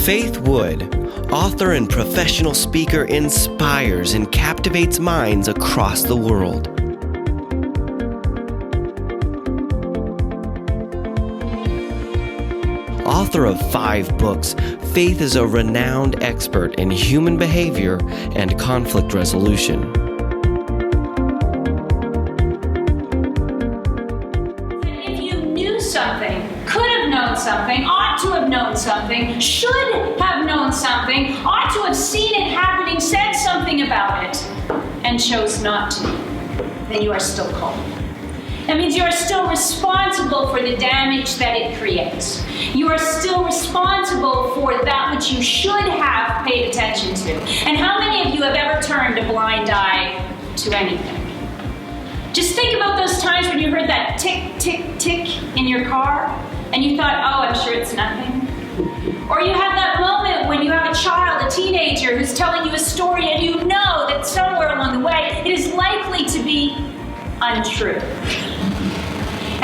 Faith Wood, author and professional speaker, inspires and captivates minds across the world. Author of 5 books, Faith is a renowned expert in human behavior and conflict resolution. If you knew something, could have known something, ought to have known something, should have known something, ought to have seen it happening, said something about it, and chose not to, then you are still called. That means you are still responsible for the damage that it creates. You are still responsible for that which you should have paid attention to. And how many of you have ever turned a blind eye to anything? Just think about those times when you heard that tick, tick, tick in your car, and you thought, oh, I'm sure it's nothing. Or you have that moment when you have a child, a teenager, who's telling you a story, and you know that somewhere along the way, it is likely to be untrue.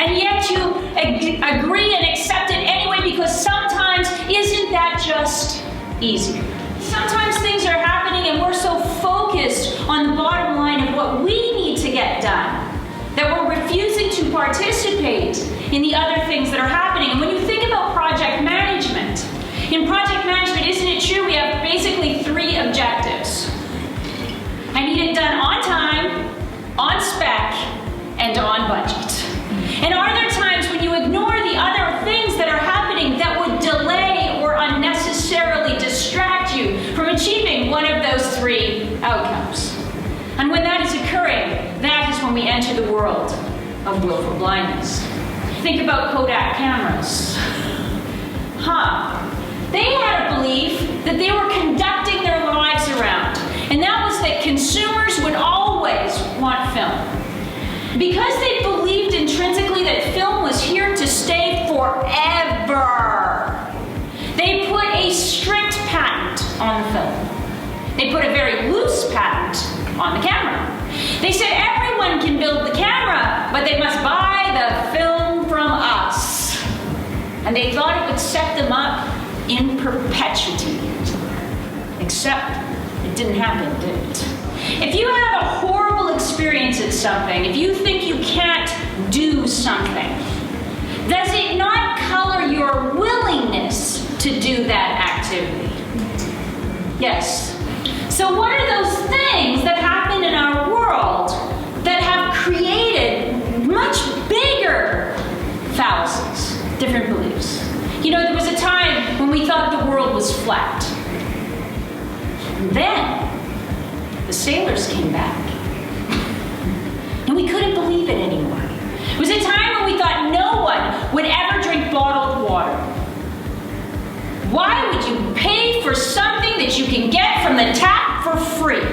And yet you agree and accept it anyway, because sometimes isn't that just easier? Sometimes things are happening and we're so focused on the bottom line of what we need to get done that we're refusing to participate in the other things that are happening. And when you think about project management, in project management, isn't it true we have basically 3 objectives? I need it done on time, on spec, and on budget. And are there times when you ignore the other things that are happening that would delay or unnecessarily distract you from achieving one of those 3 outcomes? And when that is occurring, that is when we enter the world of willful blindness. Think about Kodak cameras. They had a belief that they were conducting their lives around, and that was that consumers would always want film. Because they believed intrinsically that film was here to stay forever, they put a strict patent on the film. They put a very loose patent on the camera. They said everyone can build the camera, but they must buy the film from us. And they thought it would set them up in perpetuity. Except it didn't happen, did it? If you have a horrible experience at something, if you think you can't do something, does it not color your willingness to do that activity? Yes. So what are those things that happen in our world that have created much bigger fallacies, different beliefs? You know, there was a time when we thought the world was flat. Then the sailors came back, and we couldn't believe it anymore. It was a time when we thought no one would ever drink bottled water. Why would you pay for something that you can get from the tap for free?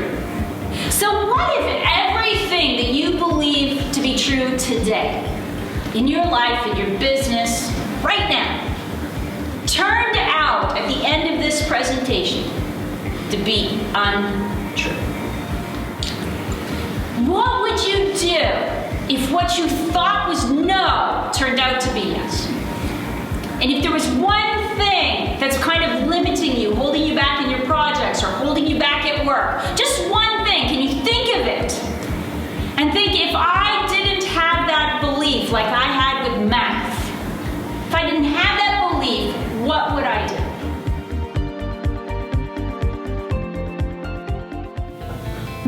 So what if everything that you believe to be true today, in your life, in your business, right now, turned out at the end of this presentation to be untrue? What would you do if what you thought was no turned out to be yes? And if there was one thing that's kind of limiting you, holding you back in your projects or holding you back at work, just one thing, can you think of it? And think, if I didn't have that belief like I had with math, if I didn't have that belief, what would I do?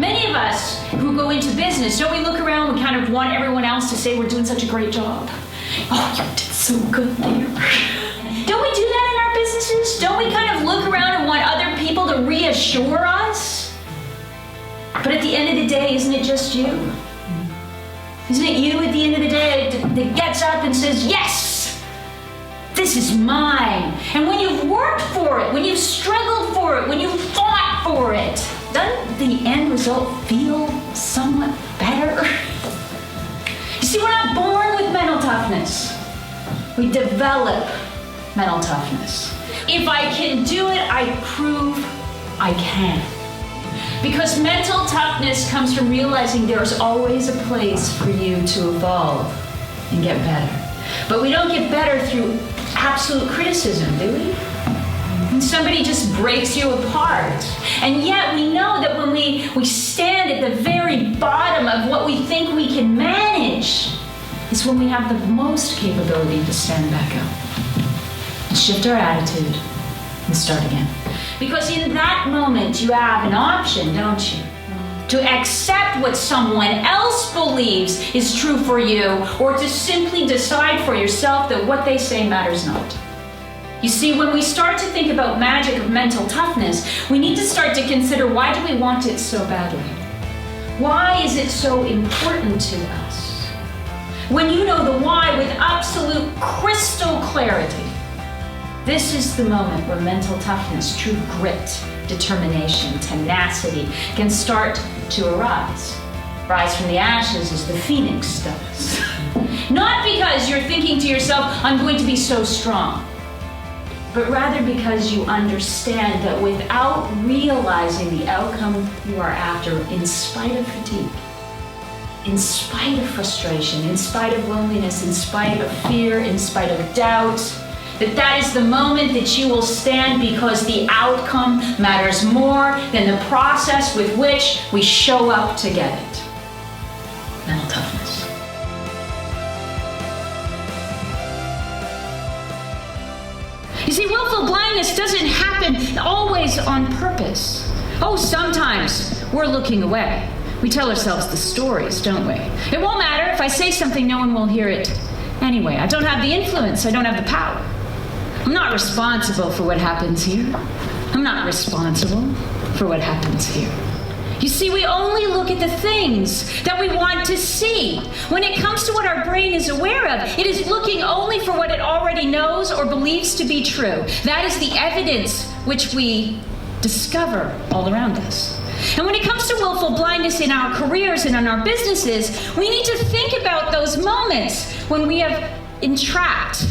Many of us who go into business, don't we look around and kind of want everyone else to say we're doing such a great job? Oh, you did so good there. Don't we do that in our businesses? Don't we kind of look around and want other people to reassure us? But at the end of the day, isn't it just you? Isn't it you at the end of the day that gets up and says, yes, this is mine? And when you've worked for it, when you've struggled for it, when you've fought for it, doesn't the end result feel somewhat better? You see, we're not born with mental toughness. We develop mental toughness. If I can do it, I prove I can. Because mental toughness comes from realizing there's always a place for you to evolve and get better. But we don't get better through absolute criticism, do we? When somebody just breaks you apart. And yet we know that when we stand at the very bottom of what we think we can manage, is when we have the most capability to stand back up and shift our attitude and start again. Because in that moment you have an option, don't you? To accept what someone else believes is true for you, or to simply decide for yourself that what they say matters not. You see, when we start to think about magic of mental toughness, we need to start to consider, why do we want it so badly? Why is it so important to us? When you know the why with absolute crystal clarity, this is the moment where mental toughness, true grit, determination, tenacity can start to arise. Rise from the ashes as the phoenix does. Not because you're thinking to yourself, I'm going to be so strong, but rather because you understand that without realizing the outcome you are after, in spite of fatigue, in spite of frustration, in spite of loneliness, in spite of fear, in spite of doubt, that is the moment that you will stand, because the outcome matters more than the process with which we show up to get it. Mental toughness. You see, willful blindness doesn't happen always on purpose. Oh, sometimes we're looking away. We tell ourselves the stories, don't we? It won't matter if I say something, no one will hear it anyway. I don't have the influence, I don't have the power. I'm not responsible for what happens here. I'm not responsible for what happens here. You see, we only look at the things that we want to see. When it comes to what our brain is aware of, it is looking only for what it already knows or believes to be true. That is the evidence which we discover all around us. And when it comes to willful blindness in our careers and in our businesses, we need to think about those moments when we have entrapped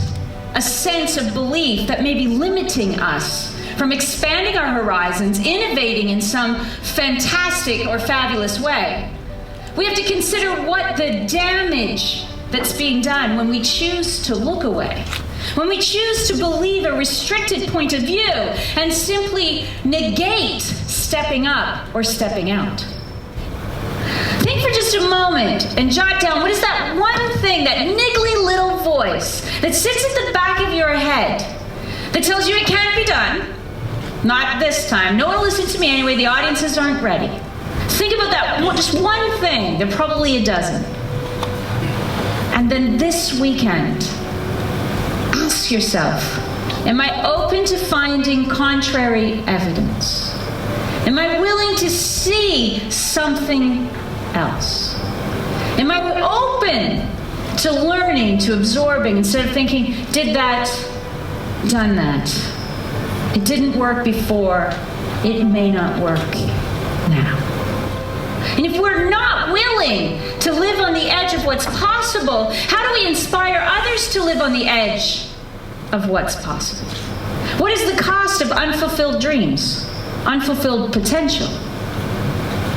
a sense of belief that may be limiting us from expanding our horizons, innovating in some fantastic or fabulous way. We have to consider what the damage that's being done when we choose to look away, when we choose to believe a restricted point of view and simply negate stepping up or stepping out. Think for just a moment and jot down, what is that one thing, that niggly little voice that sits at the back of your head that tells you it can't be done? Not this time. No one will listen to me anyway. The audiences aren't ready. Think about that, just one thing. There are probably a dozen. And then this weekend, ask yourself, am I open to finding contrary evidence? Am I willing to see something else? Am I open to learning, to absorbing, instead of thinking, did that, done that? It didn't work before, it may not work now. And if we're not willing to live on the edge of what's possible, how do we inspire others to live on the edge of what's possible? What is the cost of unfulfilled dreams, unfulfilled potential,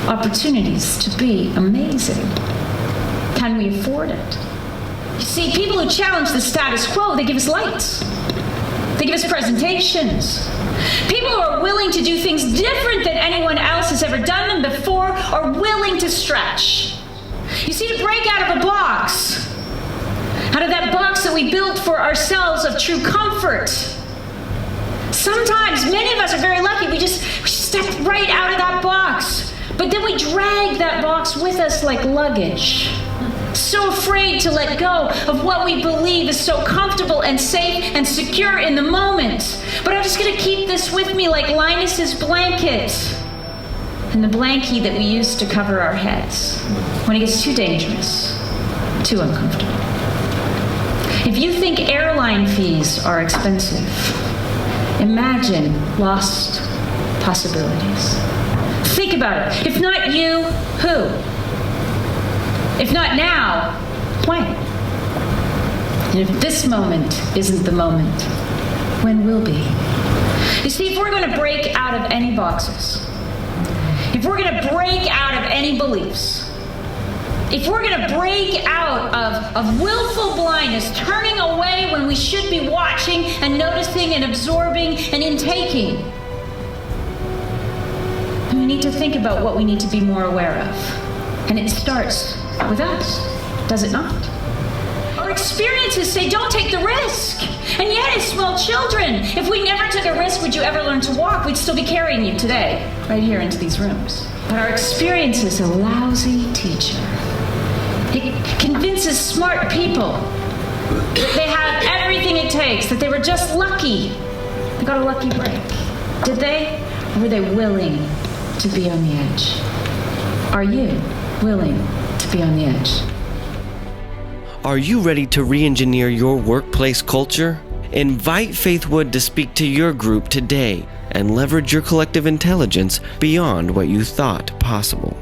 opportunities to be amazing? Can we afford it? You see, people who challenge the status quo, they give us lights. They give us presentations. People who are willing to do things different than anyone else has ever done them before are willing to stretch. You see, to break out of a box, out of that box that we built for ourselves of true comfort. Sometimes, many of us are very lucky, we step right out of that box. But then we drag that box with us like luggage. So afraid to let go of what we believe is so comfortable and safe and secure in the moment. But I'm just going to keep this with me like Linus's blanket and the blankie that we use to cover our heads when it gets too dangerous, too uncomfortable. If you think airline fees are expensive, imagine lost possibilities. Think about it. If not you, who? If not now, when? And if this moment isn't the moment, when will be? You see, if we're going to break out of any boxes, if we're going to break out of any beliefs, If we're going to break out of willful blindness, turning away when we should be watching and noticing and absorbing and intaking, then we need to think about what we need to be more aware of. And it starts with us, does it not? Our experiences say, don't take the risk. And yet, as small children, if we never took a risk, would you ever learn to walk? We'd still be carrying you today, right here into these rooms. But our experience is a lousy teacher. It convinces smart people that they have everything it takes, that they were just lucky. They got a lucky break. Did they? Or were they willing to be on the edge? Are you willing to be on the edge? Are you ready to re-engineer your workplace culture? Invite Faith Wood to speak to your group today and leverage your collective intelligence beyond what you thought possible.